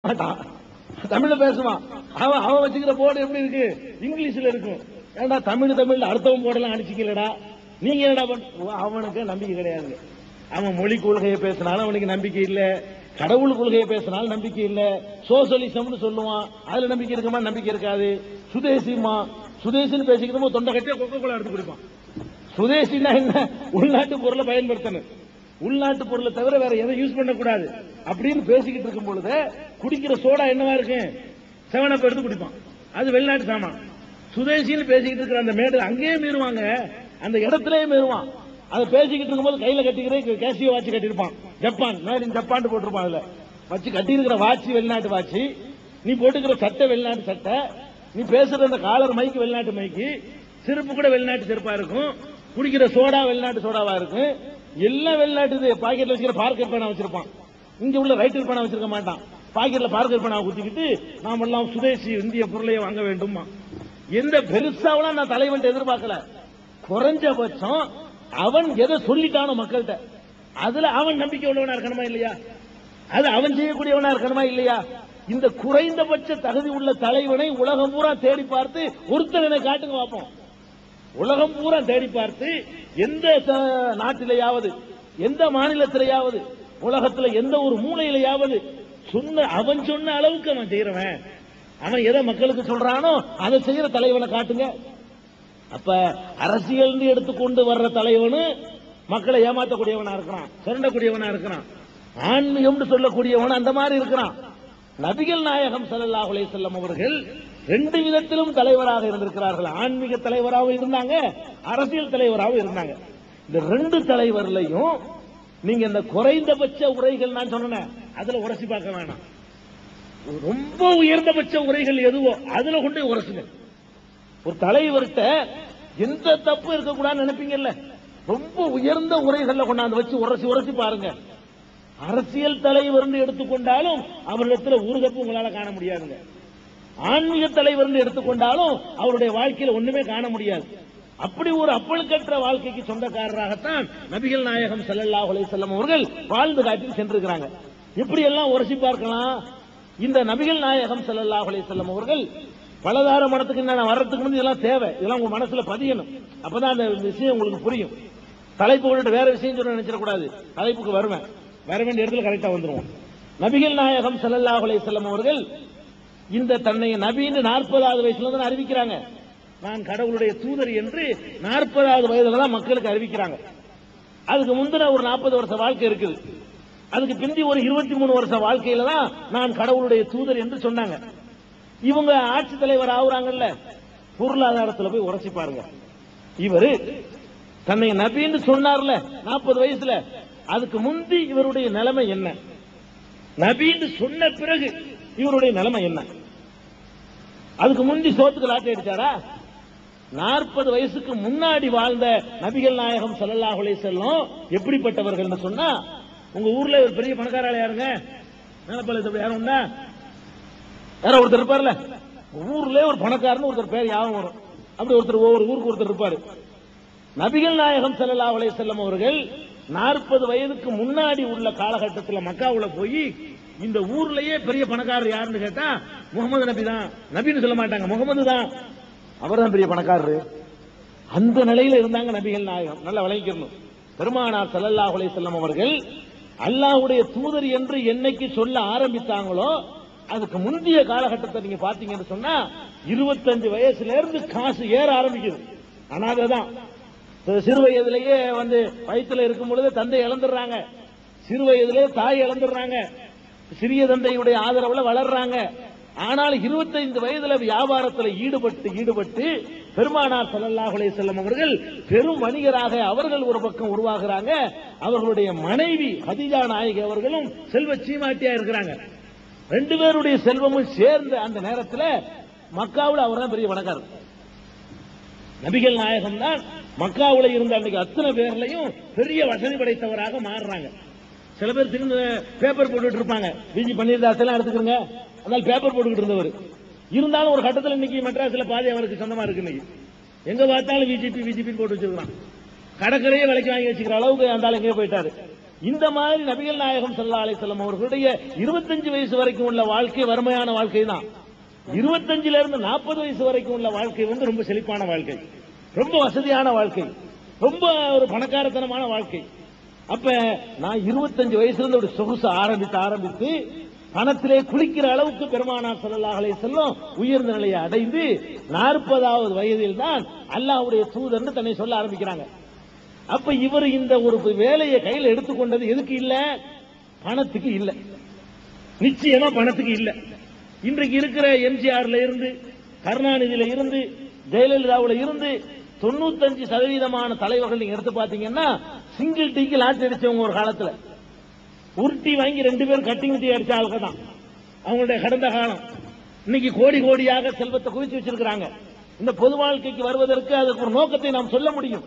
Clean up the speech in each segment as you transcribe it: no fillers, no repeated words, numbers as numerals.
மாட்டான், தமிழ்ல பேசுவான். அவன் வச்சுக்கிற போர்டு எப்படி இருக்கு, இங்கிலீஷ்ல இருக்கும். ஏண்டா தமிழ்ல அடுத்தவன் போர்டெல்லாம் அடிச்சுக்கலடா, நீங்க என்னடா அவனுக்கு நம்பிக்கை கிடையாது. அவன் மொழி கொள்கையை பேசினாலும் அவனுக்கு நம்பிக்கை இல்ல, கடவுள் கொள்கையை பேசினாலும் நம்பிக்கை இல்ல, சோசியலிசம்னு சொல்லுவான், அதுல நம்பிக்கை இருக்குமா, நம்பிக்கை இருக்காது. சுதேசிமா, சுதேசின்னு பேசிக்கிறோம், தொண்டை கட்டியா கொக்கோ கோலா எடுத்து குடிப்பான். சுதேசின்னா என்ன, உள்நாட்டு பொருளை பயன்படுத்தணும், உள்நாட்டு பொருளை தவிர வேற எதை யூஸ் பண்ணக்கூடாது அப்படின்னு பேசிக்கிட்டு இருக்கும் பொழுது குடிக்கிற சோடா என்னவா இருக்கு, 7up எடுத்து குடிப்பான், அது வெளிநாட்டு சாமான். சுதேசின்னு பேசிக்கிட்டு இருக்கிற அந்த மேடு அங்கேயே மீறுவாங்க, அந்த இடத்திலேயே மீறுவான். அதை பேசிக்கிட்டு இருக்கும்போது கையில கட்டிக்கிற கேசியோ வாட்சி கட்டிருப்பான், ஜப்பான் மேட் இன் ஜப்பான் போட்டிருப்பான், அதுல வச்சு கட்டி இருக்கிற வாட்சி வெளிநாட்டு வாட்சி, நீ போட்டுக்கிற சட்டை வெளிநாட்டு சட்டை, நீ பேசுற அந்த காலர் மைக்கு வெளிநாட்டு மைக்கு, செருப்பு கூட வெளிநாட்டு செருப்பா இருக்கும், குடிக்கிற சோடா வெளிநாட்டு சோடாவா இருக்கும், எல்லாம் வெளிநாட்டு. பாக்கெட்ல வச்சுக்கிற பார்க்கர் பேனா வச்சிருப்பான், இங்க உள்ள ரைட்டர் பேனா வச்சிருக்க மாட்டான், பாக்கெட்ல பார்க்கர் பேனா குத்திக்கிட்டு நாம எல்லாம் சுதேசி இந்திய பொருளையே வாங்க வேண்டுமா. எந்த பெருசாவெல்லாம் நான் தலைவன் எதிர்பார்க்கல, குறைஞ்சபட்சம் அவன் எதை சொல்லிட்டானோ மக்கள்கிட்ட அதுல அவன் நம்பிக்கை உள்ளவனா இருக்கணுமா இல்லையா, அது அவன் செய்யக்கூடியவனா இருக்கணுமா இல்லையா. இந்த குறைந்தபட்ச தகுதி உள்ள தலைவனை உலகம் பூரா தேடி பார்த்து ஒருத்தனை காட்டுங்க பார்ப்போம். உலகம் பூரா தேடி பார்த்து எந்த நாட்டிலேயாவது, எந்த மாநிலத்திலேயாவது, உலகத்துல எந்த ஒரு மூலையிலேயாவது அவன் சொன்ன அளவுக்கு அவன் செய்யறவன், அவன் எதை மக்களுக்கு சொல்றானோ அதை செய்யற தலைவனை காட்டுங்க. அப்ப அரசியல் எடுத்துக்கொண்டு வர்ற தலைவனு மக்களை ஏமாற்றக்கூடியவனா இருக்கிறான், சுரண்டக்கூடியவனா இருக்கிறான். ஆன்மீகம் சொல்லக்கூடியவன் அந்த மாதிரி இருக்கிறான். நபிகள் நாயகம் ஸல்லல்லாஹு அலைஹி வஸல்லம் அவர்கள் ரெண்டு விதத்திலும் தலைவராக இருந்திருக்கிறார்கள். ஆன்மீக தலைவராகவும் இருந்தாங்க, அரசியல் தலைவராகவும் இருந்தாங்க. இந்த ரெண்டு தலைவர்களையும் நீங்க இந்த குறைந்தபட்ச உரைகள் நான் சொன்னேன் அதுல உரசி பார்க்க வேணாம், ரொம்ப உயர்ந்தபட்ச உரைகள் எதுவோ அதுல கொண்டு உரசுங்க. ஒரு தலைவர்கிட்ட எந்த தப்பு இருக்கக்கூடாதுன்னு நினைப்பீங்கல்ல, ரொம்ப உயர்ந்த உரைகள்ல கொண்டாந்து வச்சு உரசி உரசி பாருங்க. அரசியல் தலைவர் எடுத்துக்கொண்டாலும் அவரிடத்துல ஒரு தப்பு உங்களால காண முடியாதுங்க. ஆன்மீக தலைவர் எடுத்துக்கொண்டாலும் அவருடைய வாழ்க்கையில ஒண்ணுமே காண முடியாது. அப்படி ஒரு அப்பழுக்கற்ற வாழ்க்கைக்கு சொந்தக்காரராகத்தான் நபிகள் நாயகம் ஸல்லல்லாஹு அலைஹி வஸல்லம் அவர்கள் வாழ்ந்து காட்டி சென்றிருக்கிறாங்க. எப்படி எல்லாம் உரசி பார்க்கலாம். இந்த நபிகள் நாயகம் ஸல்லல்லாஹு அலைஹி வஸல்லம் அவர்கள் பலதார மனத்துக்கு நான் வர்றதுக்கு முன்னாடி இதெல்லாம் தேவை, இதெல்லாம் உங்க மனசுல பதியணும், அப்பதான் அந்த விஷயம் உங்களுக்கு புரியும். தலைப்பு கொண்டு வேற விஷயம் சொல்ல நினைச்சிடக்கூடாது, தலைப்புக்கு வருவேன், வர வேண்டிய இடத்துல கரெக்டா வந்துருவோம். நபிகள் நாயகம் ஸல்லல்லாஹு அலைஹி வஸல்லம் அவர்கள் இந்த தன்னை நபின்னு 40வது வயசுல தான் அறிவிக்கிறாங்க. நான் கடவுளுடைய தூதர் என்று 40வது வயதுல தான் மக்களுக்கு அறிவிக்கிறாங்க. அதுக்கு முந்தின ஒரு 40 வருஷ வாழ்க்கை இருக்குது, அதுக்கு பிந்தி ஒரு 23 வருஷ வாழ்க்கையில தான் நான் கடவுளுடைய தூதர் என்று சொன்னாங்க. இவங்க ஆட்சி தலைவர் ஆகுறாங்கல்ல, பொருளாதாரத்தில் போய் உரைச்சி பாருங்க. இவரு தன்னை நபின்னு சொன்னார்ல 40 வயசுல, அதுக்கு முந்தி இவருடைய நிலைமை என்ன, நபின்னு சொன்ன பிறகு இவருடைய நிலைமை என்ன. அதுக்கு முந்தி சோத்துக்கு லாட்டை அடிச்சாரா? 40 வயசுக்கு முன்னாடி வாழ்ந்த நபிகள் நாயகம் ஸல்லல்லாஹு அலைஹி வஸல்லம் எப்படிப்பட்டவர்கள் சொன்னா, உங்க ஊர்ல ஒரு பெரிய பணக்கார யாருங்க, நிலப்பள்ளி யாரும் உண்டா, யாரோ ஒருத்தர் இருப்பார்ல, ஊர்ல ஒரு பணக்காரன்னு ஒருத்தர் பேர் யாவும் வரும், அப்படி ஒருத்தர் ஒவ்வொரு ஊருக்கு ஒருத்தர் இருப்பாரு. நபிகள் நாயகம் ஸல்லல்லாஹு அலைஹி வஸல்லம் அவர்கள் 40 வயதுக்கு முன்னாடி உள்ள காலகட்டத்தில் மக்காவுல போய் இந்த ஊர்லயே பெரிய பணக்காரர் யாருன்னு கேட்டா முகமது நபி தான், நபின்னு சொல்ல மாட்டாங்க, முகமது தான், அவர் தான் பெரிய பணக்காரரு. அந்த நிலையில இருந்தாங்க நபிகள் நாயகம். நல்லா விளங்கிக்கணும். பெருமானார் ஸல்லல்லாஹு அலைஹி வஸல்லம் அவர்கள் அல்லாஹ்வுடைய தூதர் என்று என்னைக்கு சொல்ல ஆரம்பித்தாங்களோ அதுக்கு முந்தைய காலகட்டத்தை நீங்க பாத்தீங்கன்னு சொன்னா 25 வயசுல இருந்து காசு ஏற ஆரம்பிக்குது. அனாதைதான், சிறு வயதிலேயே வயிற்றுல இருக்கும் பொழுது தந்தை இழந்துடுறாங்க, சிறு வயதிலே தாய் இழந்துடுறாங்க, சிறிய தந்தையுடைய ஆதரவுல வளர்றாங்க. ஆனால் 25 வயதுல வியாபாரத்தில் ஈடுபட்டு பெருமானார் ஸல்லல்லாஹு அலைஹி வஸல்லம் அவர்கள் பெரும் வணிகராக அவர்கள் ஒரு பக்கம் உருவாகிறாங்க. அவர்களுடைய மனைவி ஹதீஜா நாயகி அவர்களும் செல்வ சீமாட்டியா இருக்கிறாங்க. ரெண்டு பேருடைய செல்வமும் சேர்ந்த அந்த நேரத்தில் மக்காவில் அவர் தான் பெரிய பணக்காரர். நபிகள் நாயகம் தான் மக்காவில் இருந்த அன்னைக்கு அத்தனை பேர்லையும் பெரிய வசதி படைத்தவராக மாறுறாங்க. சில பேர் திரும்ப பேப்பர் போட்டுட்டு இருப்பாங்க, விஜி பன்னீர்தாஸ் எல்லாம் எடுத்துக்கிறங்க, அதனால பேப்பர் போட்டுக்கிட்டு இருந்தவர். இருந்தாலும் ஒரு கட்டத்தில் இன்னைக்கு மெட்ராஸ்ல பாதி அவருக்கு சொந்தமா இருக்கு. இன்னைக்கு எங்க பார்த்தாலும் பிஜேபி போட்டு வச்சிருக்கான், கடற்கரையே விலைக்கு வாங்கி வச்சுக்கிற அளவுக்கு அந்த ஆள் எங்கேயோ போயிட்டாரு. இந்த மாதிரி நபிகள் நாயகம் ஸல்லல்லாஹு அலைஹி வஸல்லம் அவர்களுடைய 25 வயசு வரைக்கும் உள்ள வாழ்க்கை வறுமையான வாழ்க்கை தான். 25 இருந்து 40 வயசு வரைக்கும் உள்ள வாழ்க்கை ரொம்ப செழிப்பான வாழ்க்கை, ரொம்ப வசதியான வாழ்க்கை, ரொம்ப ஒரு பணக்காரத்தனமான வாழ்க்கை. அப்ப நான் 25 வயசுல இருந்து ஒரு சொகுசு ஆரம்பித்து பணத்திலே குளிக்கிற அளவுக்கு பெருமானார் ஸல்லல்லாஹு அலைஹி வஸல்லம் உயர்ந்த நிலையை அடைந்து 40வது வயதில் தான் அல்லாஹ்வுடைய தூதர்னு தன்னை சொல்ல ஆரம்பிக்கிறாங்க. அப்ப இவர் இந்த ஒரு வேலையை கையில் எடுத்துக்கொண்டது எதுக்கு இல்ல? பணத்துக்கு இல்ல, நிச்சயமா பணத்துக்கு இல்ல. இன்றைக்கு இருக்கிற எம்ஜிஆர்ல இருந்து, கருணாநிதியில இருந்து, ஜெயலலிதாவுல இருந்து 95% தலைவர்கள் நீங்க எடுத்து பாத்தீங்கன்னா சிங்கிள் டீக்கு லாட்சி அடிச்சவங்க ஒரு காலத்துல. ஒரு டீ வாங்கி 2 பேரும் கட்டிங் டீ அடிச்ச ஆளுங்க தான் அவங்களுடைய கடந்த காலம். இன்னைக்கு கோடி கோடியாக செல்வத்தை குவிச்சு வச்சிருக்காங்க. இந்த பொது வாழ்க்கைக்கு வருவதற்கு அதுக்கு ஒரு நோக்கத்தை நாம் சொல்ல முடியும்.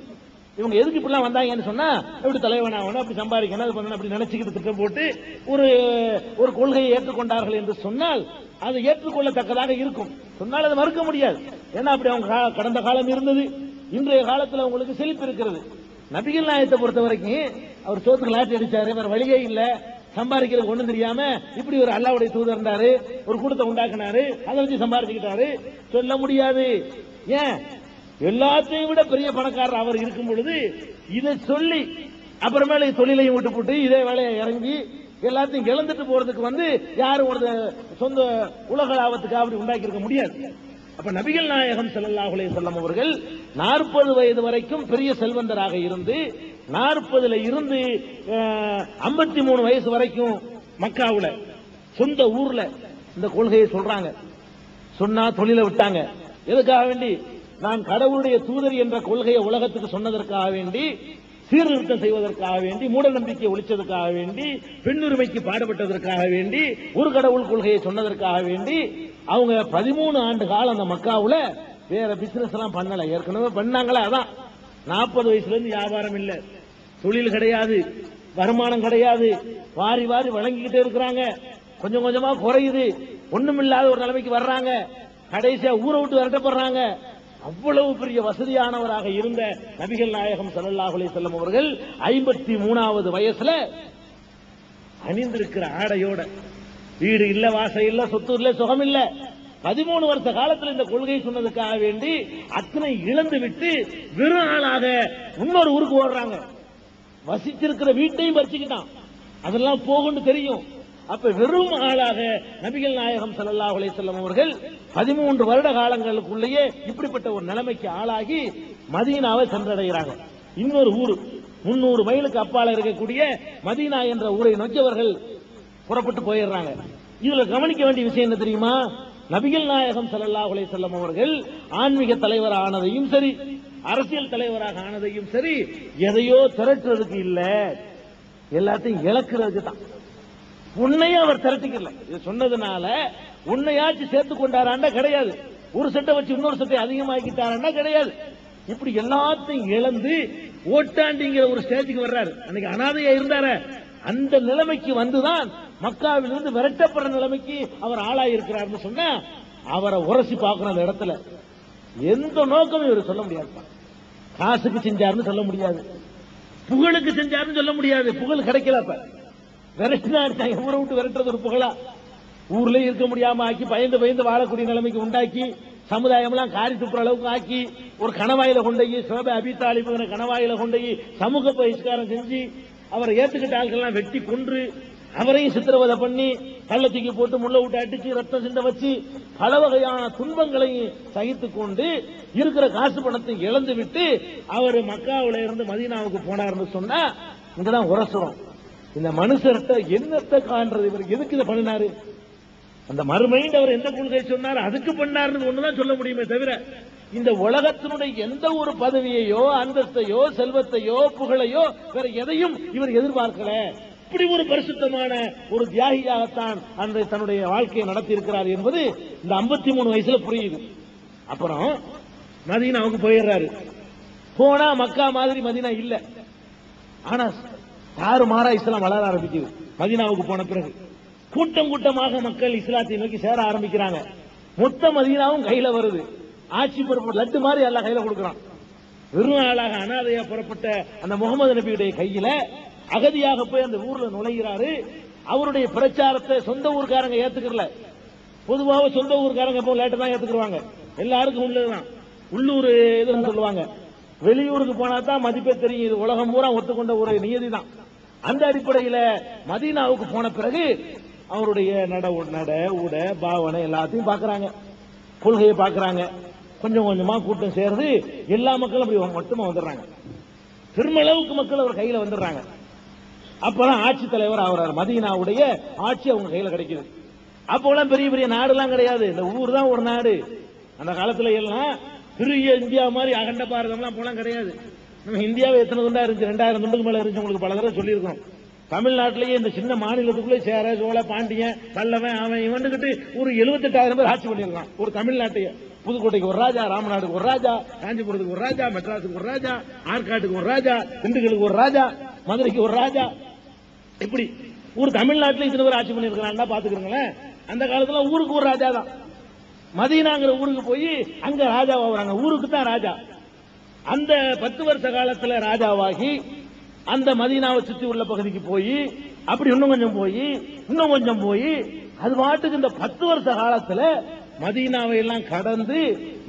இவங்க எதுக்கு இப்படிலாம் வந்தாங்கன்னு சொன்னா, எப்படி தலைவன் ஆகணும், அப்படி சம்பாதிக்கணும், அது பண்ணணும், அப்படி நினைச்சுக்கிட்டு திட்டம் போட்டு ஒரு கொள்கையை ஏற்றுக்கொண்டார்கள் என்று சொன்னால் அது ஏற்றுக்கொள்ளத்தக்கதாக இருக்கும். சொன்னால் அதை மறுக்க முடியாது. ஏன்னா அப்படி அவங்க கடந்த காலம் இருந்தது. இன்றைய காலத்தில் அவங்களுக்கு செழிப்பு இருக்கிறது. நபிகள் நாயகத்தை பொறுத்த வரைக்கும் அவர் சோத்துக்கு லாட்டி அடிச்சாரு, வேற வழியே இல்ல, சம்பாதிக்கிறது ஒண்ணும் தெரியாம இப்படி ஒரு அல்லாஹ்வுடைய தூதர் இருந்தாரு, ஒரு கூட்டத்தை உண்டாக்குனாரு, அதை வச்சு சம்பாதிச்சுக்கிட்டாரு சொல்ல முடியாது. ஏன்? எல்லாத்தையும் விட பெரிய பணக்காரர் அவர் இருக்கும் பொழுது இதை சொல்லி அப்புறமேல தொழிலையும் விட்டு போட்டு இதே வேலையை இறங்கி எல்லாத்தையும் இழந்துட்டு போறதுக்கு யாரும் ஒரு சொந்த உலக லாபத்துக்கு அப்படி உண்டாக்கி இருக்க முடியாது. அப்ப நபிகள் நாயகம் ஸல்லல்லாஹு அலைஹி வஸல்லம் அவர்கள் 40 வயது வரைக்கும் பெரிய செல்வந்தராக இருந்து 40ல இருந்து 53 வயசு வரைக்கும் மக்காவுல சொந்த ஊர்ல இந்த கொள்கையை சொல்றாங்க. சொன்னா தொழிலை விட்டாங்க. எதுக்காக வேண்டி? நான் கடவுளுடைய தூதர் என்ற கொள்கையை உலகத்துக்கு சொன்னதற்காக வேண்டி, சீர்திருத்தம் செய்வதற்காக வேண்டி, மூட நம்பிக்கையை ஒழிச்சதற்காக வேண்டி, பெண்ணுரிமைக்கு பாடுபட்டதற்காக வேண்டி, ஒரு கடவுள் கொள்கையை சொன்னதற்காக வேண்டி அவங்க 13 ஆண்டு காலம் அந்த மக்காவுல வேற பிசினஸ் எல்லாம் பண்ணல. ஏற்கனவே பண்ணாங்களா? அதான் 40 வயசுல இருந்து வியாபாரம் இல்ல, தொழில் கிடையாது, வருமானம் கிடையாது, வாரி வாரி வழங்கிக்கிட்டே இருக்கிறாங்க. கொஞ்சம் கொஞ்சமா குறையுது, ஒண்ணுமில்லாத ஒரு நிலைமைக்கு வர்றாங்க. கடைசியா ஊரை விட்டு விரட்டப்படுறாங்க. அவ்வளவு பெரிய வசதியானவராக இருந்த நபிகள் நாயகம் ஸல்லல்லாஹு அலைஹி வஸல்லம் அவர்கள் 53வது வயசுல அணிந்திருக்கிற ஆடையோட, வீடு இல்ல, வாசல் இல்ல, சொத்து இல்ல, சுகம் இல்ல, 13 வருஷ காலத்தில் இந்த கொள்கை சொன்னதுக்காக வேண்டி அத்தனை இழந்து விட்டு வெறும் ஆளாக இன்னொரு ஊருக்கு ஓடுறாங்க. வசிச்சிருக்கிற வீட்டையும் பறிச்சுக்கிட்டான், அதெல்லாம் போகும்னு தெரியும். அப்ப வெறும் ஆளாக நபிகள் நாயகம் ஸல்லல்லாஹு அலைஹி வஸல்லம் அவர்கள் 13 வருட காலங்களுக்குள்ளேயே இப்படிப்பட்ட ஒரு நிலைமைக்கு ஆளாகி மதீனாவை சென்றடைகிறாங்க. இன்னொரு ஊர் 300 மைலுக்கு அப்பால இருக்கக்கூடிய மதீனா என்ற ஊரை நோக்கி அவர்கள் புறப்பட்டு போயிடுறாங்க. இதுல கவனிக்க வேண்டிய விஷயம் என்ன தெரியுமா? நபிகள் நாயகம் ஸல்லல்லாஹு அலைஹி வஸல்லம் அவர்கள் ஆன்மீக தலைவர் ஆனதையும் சரி, அரசியல் தலைவராக ஆனதையும் சரி, எதையோ திரட்டுறதுக்கு இல்ல, எல்லாத்தையும் இழக்கிறதுக்கு தான். உன்னையும் அவர் திரட்டிக்கல. இது சொன்னதுனால உன்னையாச்சும் சேர்த்து கொண்டாராண்டா கிடையாது. ஒரு சட்டை வச்சு இன்னொரு சட்டை அதிகமாக்கிட்டாரா கிடையாது. இப்படி எல்லாத்தையும் இழந்து ஓட்டாண்டிங்கிற ஒரு ஸ்டேஜுக்கு வர்றாரு. அன்னைக்கு அனாதையா இருந்தார அந்த நிலைமைக்கு வந்துதான் மக்காவிலிருந்து விரட்டப்படுற நிலைமைக்கு அவர் ஆளாயிருக்கிறார்னு சொன்னா அவரை உரசி பார்க்கணும். அந்த இடத்துல எந்த நோக்கமும் இவர் சொல்ல முடியாது. காசுக்கு செஞ்சாருன்னு சொல்ல முடியாது, புகழுக்கு செஞ்சாருன்னு சொல்ல முடியாது. புகழ் கிடைக்கல. அப்ப விரட்டினா அடிச்சாங்க. ஊரை விட்டு விரட்டுறது ஒரு புகழா? ஊர்ல இருக்க முடியாம ஆக்கி பயந்து பயந்து வாழக்கூடிய நிலைமைக்கு உண்டாக்கி சமுதாயம் எல்லாம் காரி துப்புற அளவுக்கு ஆக்கி ஒரு கணவாயில கொண்டை சோபை அபித்தாலிபுங்கிற கணவாயில கொண்டை சமூக பகிஷ்காரம் செஞ்சு அவரை ஏத்துக்கிட்ட ஆட்கள்லாம் வெட்டி கொன்று அவரையும் சித்திரவதை பண்ணி கள்ளத்தூக்கி போட்டு முள்ள விட்டு அடிச்சு ரத்தம் சிந்த வச்சு பல வகையான துன்பங்களையும் சகித்துக் கொண்டு இருக்கிற காசு பணத்தை இழந்து விட்டு அவர் மக்காவில இருந்து மதீனாவுக்கு போனார்னு சொன்னா இங்கதான் உரசுறோம். இந்த மனுஷர்கிட்ட என்னத்தை காண்றது? இவர் எதுக்கு இதை பண்ணினாரு? அந்த மறுமையில் அவர் எந்த கொள்கை சொன்னார் அதுக்கு பண்ணாருன்னு ஒண்ணுதான் சொல்ல முடியுமே தவிர இந்த உலகத்தினுடைய எந்த ஒரு பதவியையோ அந்தஸ்தையோ செல்வத்தையோ புகழையோ வேற எதையும் இவர் எதிர்பார்க்கல. இப்படி ஒரு பரிசுத்தமான ஒரு தியாகியாகத்தான் அந்த தன்னுடைய வாழ்க்கையை நடத்தி இருக்கிறார் என்பது இந்த 53 வயசுல புரியுது. அப்புறம் மதீனாவுக்கு போயிடுறாரு. போனா மக்கா மாதிரி மதீனா இல்ல. ஆனா தாறுமாறா இஸ்லாம் வளர ஆரம்பிக்குது. மதீனாவுக்கு போன பிறகு கூட்டம் கூட்டமாக மக்கள் இஸ்லாத்தை நோக்கி சேர ஆரம்பிக்கிறாங்க. மொத்த மதீனாவும் கையில வருது. ஆட்சி பொறுப்பு லட்டு மாதிரி எல்லாம் கையில கொடுக்கிறான். வெறும் ஆளாக அனாதையா புறப்பட்ட அந்த முகமது நபியுடைய கையில அகதியாக போய் அந்த ஊர்ல நுழைகிறாரு. அவருடைய பிரச்சாரத்தை சொந்த ஊர்காரங்க ஏத்துக்கல. பொதுவாக சொந்த ஊர்காரங்க இப்போ லேட்டா தான் ஏத்துக்குவாங்க. எல்லாருக்கும் உள்ளதுதான் உள்ளூர் இதுன்னு சொல்லுவாங்க. வெளியூருக்கு போனா தான் மதிப்பே தெரியும். இது உலகம் பூரா ஒத்துக்கொண்ட ஒரு நியதி தான். அந்த அடிப்படையில் மதீனாவுக்கு போன பிறகு அவருடைய நட உட பாவனை எல்லாத்தையும் பாக்குறாங்க, கொள்கையை பாக்குறாங்க. கொஞ்சம் கொஞ்சமா கூட்டம் சேர்ந்து எல்லா மக்களும் அப்படி மட்டுமா வந்துடுறாங்க. பெருமளவுக்கு மக்கள் அவர் கையில வந்துடுறாங்க. அப்பதான் ஆட்சி தலைவர் ஆகிறார். மதீனாவுடைய ஆட்சி அவங்க கையில கிடைக்குது. அப்போலாம் பெரிய பெரிய நாடுலாம் கிடையாது. இந்த ஊர் தான் ஒரு நாடு. அந்த காலத்துல எல்லாம் பெரிய இந்தியா மாதிரி அகண்ட பாரதம்லாம் போலாம் கிடையாது. நம்ம இந்தியாவை எத்தனை துண்டா இருந்துச்சு? 2000 துண்டுக்கு மேல இருந்துச்சு. உங்களுக்கு பல தடவை சொல்லியிருக்கோம். தமிழ்நாட்டிலேயே இந்த சின்ன மாநிலத்துக்குள்ளே சேர சோழ பாண்டியன் பல்லவன் அவன் இவன்கிட்டு ஒரு 78,000 பேர் ஆட்சி பண்ணிருக்கான் ஒரு தமிழ்நாட்டையே. புதுக்கோட்டைக்கு ஒரு ராஜா, ராமநாடுக்கு ஒரு ராஜா, காஞ்சிபுரத்துக்கு ஒரு ராஜா, மெட்ராஸுக்கு ஒரு ராஜா, ஆற்காட்டுக்கு ஒரு ராஜா, திண்டுக்கலுக்கு ஒரு ராஜா, மதுரைக்கு ஒரு ராஜா. இப்படி ஒரு தமிழ்நாட்டில் இத்தனை பேர் ஆட்சி பண்ணிருக்கான் பாத்துக்கிறீங்களேன். அந்த காலத்துல ஊருக்கு ஒரு ராஜா தான். மதீனாங்கிற ஊருக்கு போய் அங்க ராஜாவாகிறாங்க. ஊருக்கு தான் ராஜா. அந்த 10 வருஷ காலத்துல ராஜாவாகி அந்த மதீனாவை சுத்தி உள்ள பகுதிக்கு போய் அப்படி இன்னும் கொஞ்சம் போய் அது பாட்டுக்கு இந்த 10 வருஷ காலத்துல மதீனாவை எல்லாம் கடந்து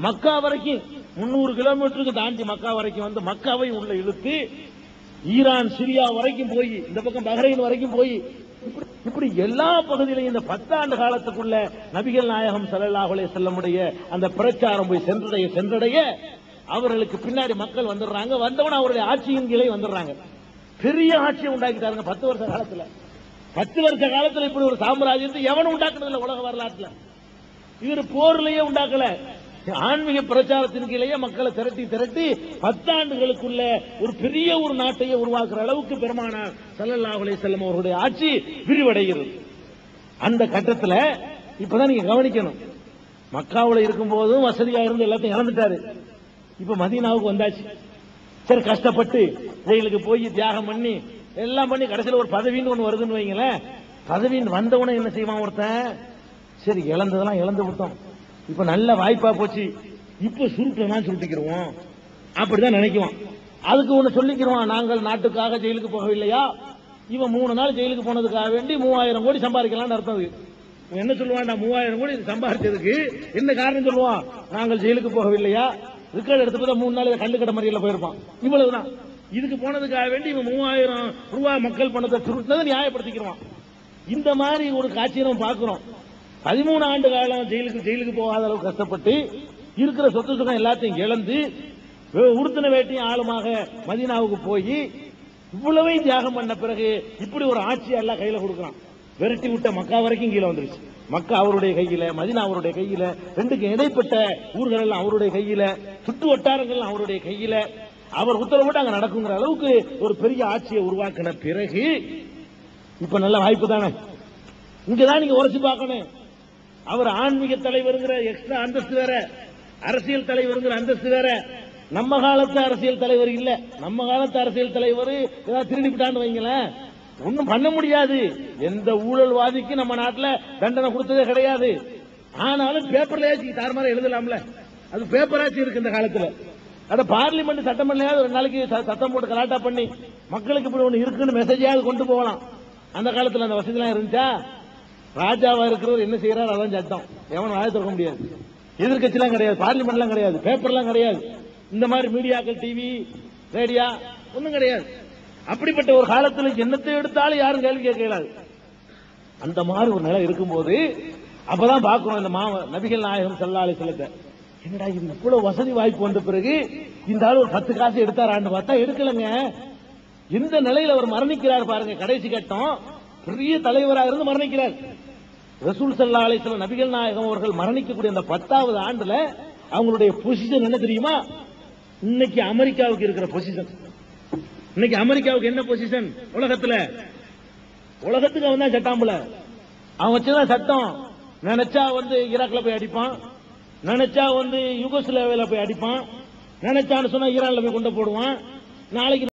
மக்கா வரைக்கும் 300 கிலோமீட்டருக்கு தாண்டி மக்கா வரைக்கும் வந்து மக்காவை உள்ள இழுத்து ஈரான் சிரியா வரைக்கும் போய் இந்த பக்கம் பஹ்ரைன் வரைக்கும் போய் இப்படி எல்லா பகுதியிலையும் இந்த 10 ஆண்டு காலத்துக்குள்ள நபிகள் நாயகம் ஸல்லல்லாஹு அலைஹி வஸல்லமுடைய அந்த பிரச்சாரம் போய் சென்றடைய அவர்களுக்கு பின்னாடி மக்கள் வந்துடுறாங்க. வந்தவன அவருடைய ஆட்சியின் கீழே வந்துடுறாங்க. பெரிய ஆட்சியை உண்டாக்கிட்டாருங்க 10 வருஷ காலத்துல. 10 வருஷ காலத்துல இப்படி ஒரு சாம்ராஜ்யத்தை எவனும் உண்டாக்குனதில்லை உலக வரலாற்றுல. இவர் போர்லயே உண்டாக்கல, ஆன்மீக பிரச்சாரத்தின் கீழே மக்களை திரட்டி 10 ஆண்டுகளுக்குள்ள ஒரு பெரிய ஒரு நாட்டையே உருவாக்குற அளவுக்கு பெருமானார் ஸல்லல்லாஹு அலைஹி வஸல்லம் அவருடைய ஆட்சி விரிவடைகிறது. அந்த கட்டத்துல இப்பதான் நீங்க கவனிக்கணும். மக்காவுல இருக்கும் போதும் வசதியா இருந்து எல்லாத்தையும் இழந்துட்டாரு. இப்ப மதீனாவுக்கு வந்தாச்சு. சரி, கஷ்டப்பட்டு ஜெயிலுக்கு போய் தியாகம் பண்ணி எல்லாம் பண்ணி கடைசியில் ஒரு பதவின்னு ஒண்ணு வருதுன்னு வைங்களேன். பதவின்னு வந்தவன என்ன செய்வான் ஒருத்தன்? சரி, இழந்ததெல்லாம் இழந்து விட்டோம், இப்ப நல்ல வாய்ப்பா போச்சு, இப்ப சுருட்டெல்லாம் சுருட்டிக்கிறோம் அப்படிதான் நினைக்குவான். அதுக்கு ஒண்ணு சொல்லிக்கிறோம், நாங்கள் நாட்டுக்காக ஜெயிலுக்கு போகவில்லையா, இவன் 3 நாள் ஜெயிலுக்கு போனதுக்காக வேண்டி 3000 கோடி சம்பாதிக்கலாம்னு அர்த்தம். என்ன சொல்லுவான்? 3000 கோடி சம்பாதிச்சதுக்கு என்ன காரணம் சொல்லுவான்? நாங்கள் ஜெயிலுக்கு போகவில்லையா, ரிக்கார்டு எடுத்து 3 நாள் கண்டு கடை மறியல போயிருப்பான். இவ்வளவுதான். இதுக்கு போனதுக்காக வேண்டி இவன் 3000 ரூபாய் மக்கள் பணத்தை சுருட்டினதை நியாயப்படுத்திக்கிறான். இந்த மாதிரி ஒரு காட்சியை நம்ம பார்க்கிறோம். 13 ஆண்டு காலம் ஜெயிலுக்கு போகாத அளவுக்கு கஷ்டப்பட்டு இருக்கிற சொத்து சுகம் எல்லாத்தையும் இழந்து உடுத்தின வேட்டியும் ஆளுமாக மதீனாவுக்கு போய் இவ்வளவையும் தியாகம் பண்ண பிறகு இப்படி ஒரு ஆட்சி எல்லாம் கையில கொடுக்கிறான். விரட்டி விட்ட மக்கா வரைக்கும் கீழே வந்துருச்சு. மக்கா அவருடைய கையில, மதீனா அவருடைய கையில, ரெண்டுக்கு இடைப்பட்ட ஊர்கள் எல்லாம் அவருடைய கையில, சுற்று வட்டாரங்கள் அவருடைய கையில. அவர் உத்தரவிட்டு அங்க நடக்குங்கிற அளவுக்கு ஒரு பெரிய ஆட்சியை உருவாக்கின பிறகு இப்ப நல்ல வாய்ப்பு தானே. இங்கதான் நீங்க உரைச்சு பார்க்கணும். அவர் ஆன்மீக தலைவருங்கிற எக்ஸ்ட்ரா அந்தஸ்து வேற, அரசியல் தலைவருங்கிற அந்தஸ்து வேற. நம்ம காலத்து அரசியல் தலைவர் இல்ல. நம்ம காலத்து அரசியல் தலைவர் ஏதாவது திருடிவிட்டான்னு வைங்களேன், ஒன்னும் பண்ண முடியாது. எந்த ஊழல்வாதிக்கு நம்ம நாட்டில் தண்டனை கொடுத்ததே கிடையாது. ஆனாலும் பேப்பர்ல தாறுமாற எழுதலாம்ல, அது பேப்பராச்சு இருக்கு இந்த காலத்துல. அத பார்லிமெண்ட் சட்டமன்றம் ஒரு நாளைக்கு சத்தம் போட்டு கலாட்டா பண்ணி மக்களுக்கு இப்படி ஒண்ணு இருக்குன்னு மெசேஜாவது கொண்டு போகலாம். அந்த காலத்துல அந்த வசதி எல்லாம் இருந்துச்சா? ராஜாவா இருக்கிறவர் என்ன செய்யறாரு அதான் சட்டம். எவனும் வாயை திறக்க முடியாது. எதிர்கட்சிலாம் கிடையாது, பார்லிமெண்ட்லாம் கிடையாது, பேப்பர்லாம் கிடையாது, இந்த மாதிரி மீடியாக்கள், டிவி, ரேடியா ஒண்ணும் கிடையாது. அப்படிப்பட்ட ஒரு காலத்தில் என்னத்தை எடுத்தாலும் யாரும் கேள்வி கேட்கலாது. அந்த மாதிரி ஒரு நிலை இருக்கும்போது அப்பதான் பார்க்கணும் இந்த நபிகள் நாயகம் ஸல்லல்லாஹு அலைஹி வஸல்லம். என்னடா இது இவ்வளவு வசதி வாய்ப்பு வந்த பிறகு இந்த ஆள் ஒரு 10 காசு எடுத்தாரான்னு பார்த்தா எடுக்கலங்க. எந்த நிலையில் அவர் மரணிக்கிறார் பாருங்க. கடைசி கட்டம் பெரிய தலைவராக இருந்து மரணிக்கிறார். ரசூல் ஸல்லல்லாஹு அலைஹி வஸல்லம் நபிகள் நாயகம் அவர்கள் மரணிக்கக்கூடிய அந்த 10வது ஆண்டுல அவங்களுடைய பொசிஷன் என்ன தெரியுமா? இன்னைக்கு அமெரிக்காவுக்கு இருக்கிற பொசிஷன். இன்னைக்கு அமெரிக்காவுக்கு என்ன பொசிஷன் உலகத்துல? உலகத்துக்கு அவன் தான் சட்டாம்புல. அவன் வச்சுதான் சட்டம். நினைச்சா ஈராக்ல போய் அடிப்பான், நினைச்சா யுகோஸ்லாவியால போய் அடிப்பான், நினைச்சான்னு சொன்னா ஈரான்ல போய் கொண்டு போடுவான். நாளைக்கு